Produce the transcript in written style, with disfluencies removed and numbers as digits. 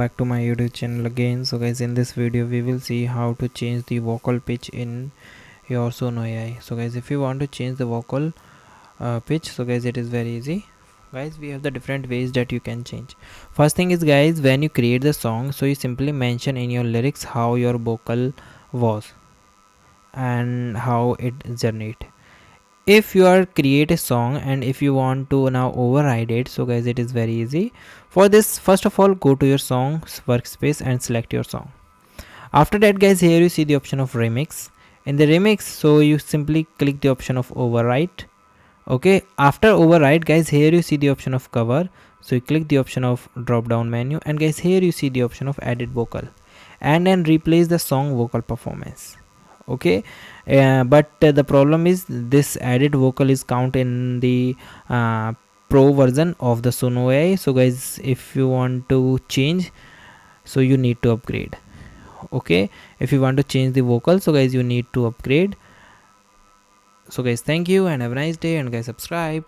Back to my YouTube channel again. So guys, in this video we will see how to change the vocal pitch in your Suno AI. So guys, if you want to change the vocal pitch, so guys, it is very easy. Guys, we have the different ways that you can change. First thing is, guys, when you create the song, so you simply mention in your lyrics how your vocal was and how it journeyed. If you are create a song and if you want to now override it, so guys, it is very easy. For this, first of all, go to your songs workspace and select your song. After that, guys, here you see the option of remix. In the remix, so you simply click the option of override. Okay, after override, guys, here you see the option of cover, so you click the option of drop down menu, and guys, here you see the option of edit vocal and then replace the song vocal performance. Okay, but the problem is this added vocal is count in the pro version of the Suno AI. So guys, if you want to change, so you need to upgrade. Okay, if you want to change the vocal, so guys, you need to upgrade. So guys, thank you and have a nice day, and guys, subscribe.